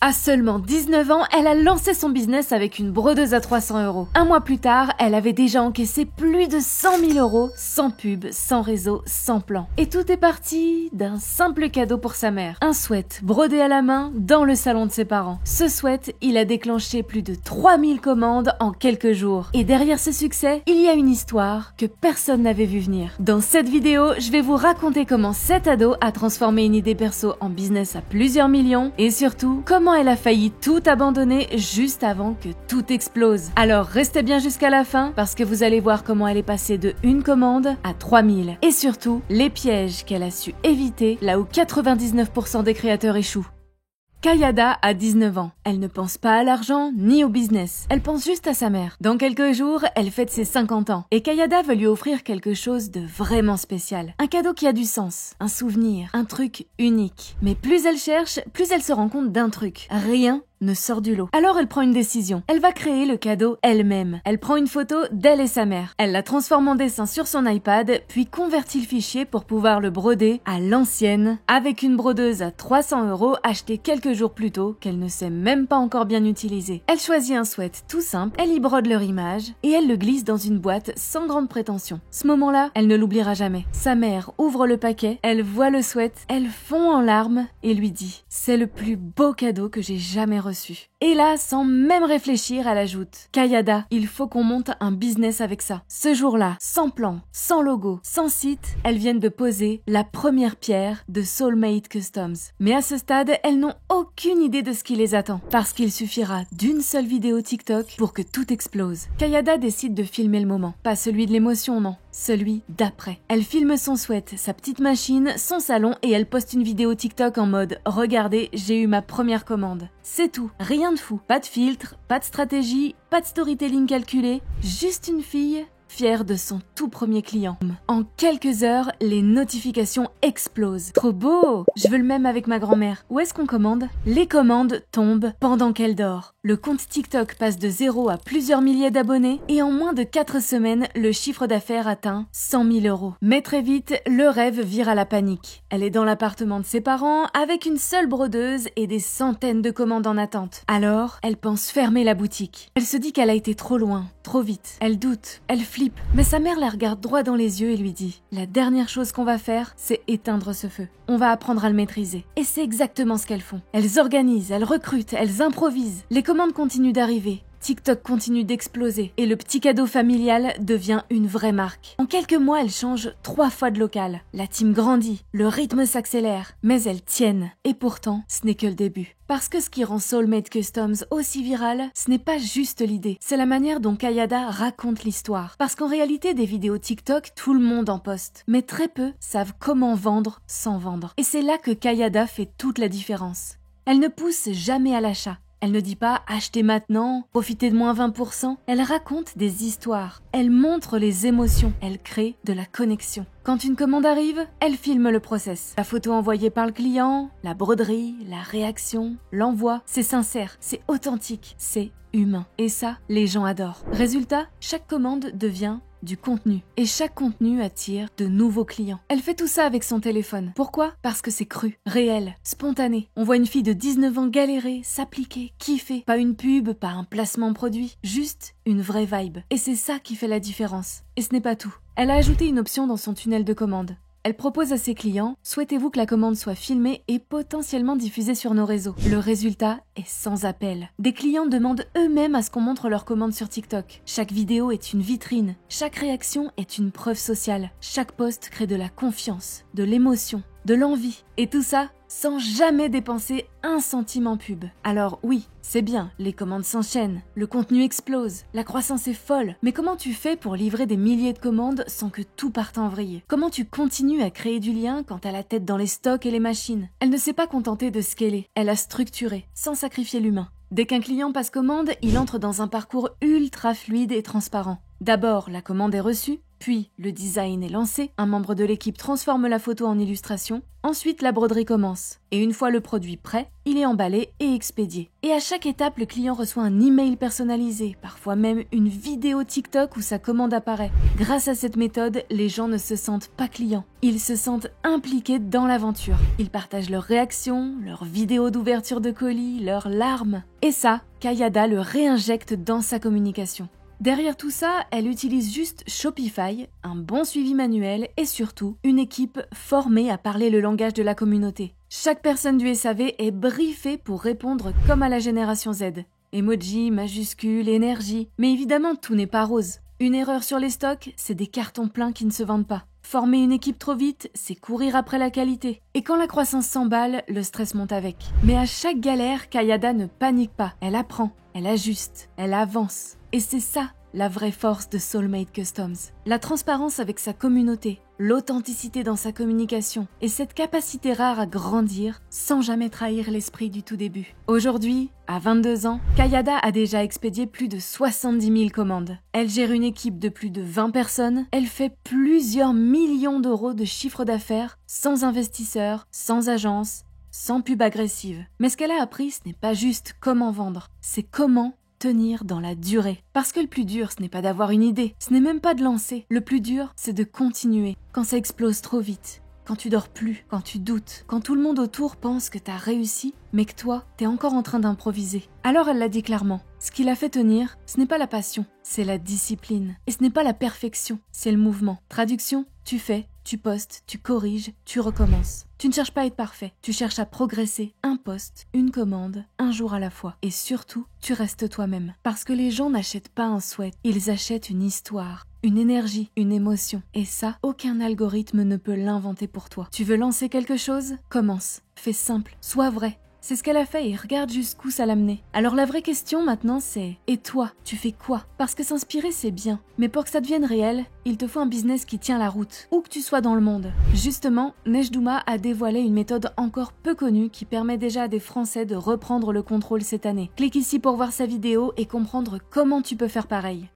À seulement 19 ans, elle a lancé son business avec une brodeuse à 300 €. Un mois plus tard, elle avait déjà encaissé plus de 100 000 €, sans pub, sans réseau, sans plan. Et tout est parti d'un simple cadeau pour sa mère. Un sweat brodé à la main dans le salon de ses parents. Ce sweat, il a déclenché plus de 3000 commandes en quelques jours. Et derrière ce succès, il y a une histoire que personne n'avait vu venir. Dans cette vidéo, je vais vous raconter comment cet ado a transformé une idée perso en business à plusieurs millions et surtout, comment elle a failli tout abandonner juste avant que tout explose. Alors restez bien jusqu'à la fin parce que vous allez voir comment elle est passée de une commande à 3000 et surtout les pièges qu'elle a su éviter là où 99% des créateurs échouent. Kayada a 19 ans. Elle ne pense pas à l'argent ni au business. Elle pense juste à sa mère. Dans quelques jours, elle fête ses 50 ans. Et Kayada veut lui offrir quelque chose de vraiment spécial. Un cadeau qui a du sens. Un souvenir. Un truc unique. Mais plus elle cherche, plus elle se rend compte d'un truc. Rien ne sort du lot. Alors elle prend une décision. Elle va créer le cadeau elle-même. Elle prend une photo d'elle et sa mère. Elle la transforme en dessin sur son iPad, puis convertit le fichier pour pouvoir le broder à l'ancienne, avec une brodeuse à 300 € achetée quelques jours plus tôt, qu'elle ne sait même pas encore bien utiliser. Elle choisit un sweat tout simple, elle y brode leur image, et elle le glisse dans une boîte sans grande prétention. Ce moment-là, elle ne l'oubliera jamais. Sa mère ouvre le paquet, elle voit le sweat, elle fond en larmes et lui dit « C'est le plus beau cadeau que j'ai jamais reçu. » Et là, sans même réfléchir, elle ajoute « Kayada, il faut qu'on monte un business avec ça. » Ce jour-là, sans plan, sans logo, sans site, elles viennent de poser la première pierre de Soulmate Customs. Mais à ce stade, elles n'ont aucune idée de ce qui les attend, parce qu'il suffira d'une seule vidéo TikTok pour que tout explose. Kayada décide de filmer le moment. Pas celui de l'émotion, non. Celui d'après. Elle filme son sweat, sa petite machine, son salon et elle poste une vidéo TikTok en mode « Regardez, j'ai eu ma première commande ». C'est tout. Rien de fou. Pas de filtre, pas de stratégie, pas de storytelling calculé, juste une fille fière de son tout premier client. En quelques heures, les notifications explosent. Trop beau! Je veux le même avec ma grand-mère. Où est-ce qu'on commande? Les commandes tombent pendant qu'elle dort. Le compte TikTok passe de 0 à plusieurs milliers d'abonnés et en moins de 4 semaines, le chiffre d'affaires atteint 100 000 €. Mais très vite, le rêve vire à la panique. Elle est dans l'appartement de ses parents avec une seule brodeuse et des centaines de commandes en attente. Alors, elle pense fermer la boutique. Elle se dit qu'elle a été trop loin, trop vite. Elle doute, elle flippe. Mais sa mère la regarde droit dans les yeux et lui dit « La dernière chose qu'on va faire, c'est éteindre ce feu. On va apprendre à le maîtriser. » Et c'est exactement ce qu'elles font. Elles organisent, elles recrutent, elles improvisent. Les commandes continuent d'arriver. TikTok continue d'exploser et le petit cadeau familial devient une vraie marque. En quelques mois, elles changent 3 fois de local. La team grandit, le rythme s'accélère, mais elles tiennent. Et pourtant, ce n'est que le début. Parce que ce qui rend Soulmate Customs aussi viral, ce n'est pas juste l'idée, c'est la manière dont Kayada raconte l'histoire. Parce qu'en réalité, des vidéos TikTok, tout le monde en poste. Mais très peu savent comment vendre sans vendre. Et c'est là que Kayada fait toute la différence. Elle ne pousse jamais à l'achat. Elle ne dit pas « achetez maintenant, profitez de moins 20%. » Elle raconte des histoires. Elle montre les émotions. Elle crée de la connexion. Quand une commande arrive, elle filme le process. La photo envoyée par le client, la broderie, la réaction, l'envoi. C'est sincère, c'est authentique, c'est humain. Et ça, les gens adorent. Résultat, chaque commande devient du contenu. Et chaque contenu attire de nouveaux clients. Elle fait tout ça avec son téléphone. Pourquoi? Parce que c'est cru, réel, spontané. On voit une fille de 19 ans galérer, s'appliquer, kiffer. Pas une pub, pas un placement produit, juste une vraie vibe. Et c'est ça qui fait la différence. Et ce n'est pas tout. Elle a ajouté une option dans son tunnel de commande. Elle propose à ses clients « Souhaitez-vous que la commande soit filmée et potentiellement diffusée sur nos réseaux ?» Le résultat est sans appel. Des clients demandent eux-mêmes à ce qu'on montre leur commande sur TikTok. Chaque vidéo est une vitrine. Chaque réaction est une preuve sociale. Chaque post crée de la confiance, de l'émotion, de l'envie. Et tout ça sans jamais dépenser un centime en pub. Alors oui, c'est bien, les commandes s'enchaînent, le contenu explose, la croissance est folle. Mais comment tu fais pour livrer des milliers de commandes sans que tout parte en vrille? Comment tu continues à créer du lien quand t'as la tête dans les stocks et les machines? Elle ne s'est pas contentée de scaler, elle a structuré, sans sacrifier l'humain. Dès qu'un client passe commande, il entre dans un parcours ultra fluide et transparent. D'abord, la commande est reçue, Puis, le design est lancé, un membre de l'équipe transforme la photo en illustration, ensuite la broderie commence. Et une fois le produit prêt, il est emballé et expédié. Et à chaque étape, le client reçoit un email personnalisé, parfois même une vidéo TikTok où sa commande apparaît. Grâce à cette méthode, les gens ne se sentent pas clients. Ils se sentent impliqués dans l'aventure. Ils partagent leurs réactions, leurs vidéos d'ouverture de colis, leurs larmes. Et ça, Kayada le réinjecte dans sa communication. Derrière tout ça, elle utilise juste Shopify, un bon suivi manuel et surtout une équipe formée à parler le langage de la communauté. Chaque personne du SAV est briefée pour répondre comme à la génération Z. Emoji, majuscules, énergie. Mais évidemment, tout n'est pas rose. Une erreur sur les stocks, c'est des cartons pleins qui ne se vendent pas. Former une équipe trop vite, c'est courir après la qualité. Et quand la croissance s'emballe, le stress monte avec. Mais à chaque galère, Kayada ne panique pas. Elle apprend, elle ajuste, elle avance. Et c'est ça, la vraie force de Soulmate Customs. La transparence avec sa communauté, l'authenticité dans sa communication et cette capacité rare à grandir sans jamais trahir l'esprit du tout début. Aujourd'hui, à 22 ans, Kayada a déjà expédié plus de 70 000 commandes. Elle gère une équipe de plus de 20 personnes, elle fait plusieurs millions d'euros de chiffre d'affaires sans investisseurs, sans agence, sans pub agressive. Mais ce qu'elle a appris, ce n'est pas juste comment vendre, c'est comment tenir dans la durée. Parce que le plus dur, ce n'est pas d'avoir une idée, ce n'est même pas de lancer. Le plus dur, c'est de continuer quand ça explose trop vite, quand tu dors plus, quand tu doutes, quand tout le monde autour pense que t'as réussi, mais que toi, t'es encore en train d'improviser. Alors elle l'a dit clairement, ce qui l'a fait tenir, ce n'est pas la passion, c'est la discipline. Et ce n'est pas la perfection, c'est le mouvement. Traduction, tu fais, tu postes, tu corriges, tu recommences. Tu ne cherches pas à être parfait, tu cherches à progresser un poste, une commande, un jour à la fois. Et surtout, tu restes toi-même. Parce que les gens n'achètent pas un souhait, ils achètent une histoire, une énergie, une émotion. Et ça, aucun algorithme ne peut l'inventer pour toi. Tu veux lancer quelque chose? Commence. Fais simple, sois vrai. C'est ce qu'elle a fait et regarde jusqu'où ça l'a mené. Alors la vraie question maintenant c'est, et toi, tu fais quoi? Parce que s'inspirer c'est bien, mais pour que ça devienne réel, il te faut un business qui tient la route, où que tu sois dans le monde. Justement, Nejdouma a dévoilé une méthode encore peu connue qui permet déjà à des Français de reprendre le contrôle cette année. Clique ici pour voir sa vidéo et comprendre comment tu peux faire pareil.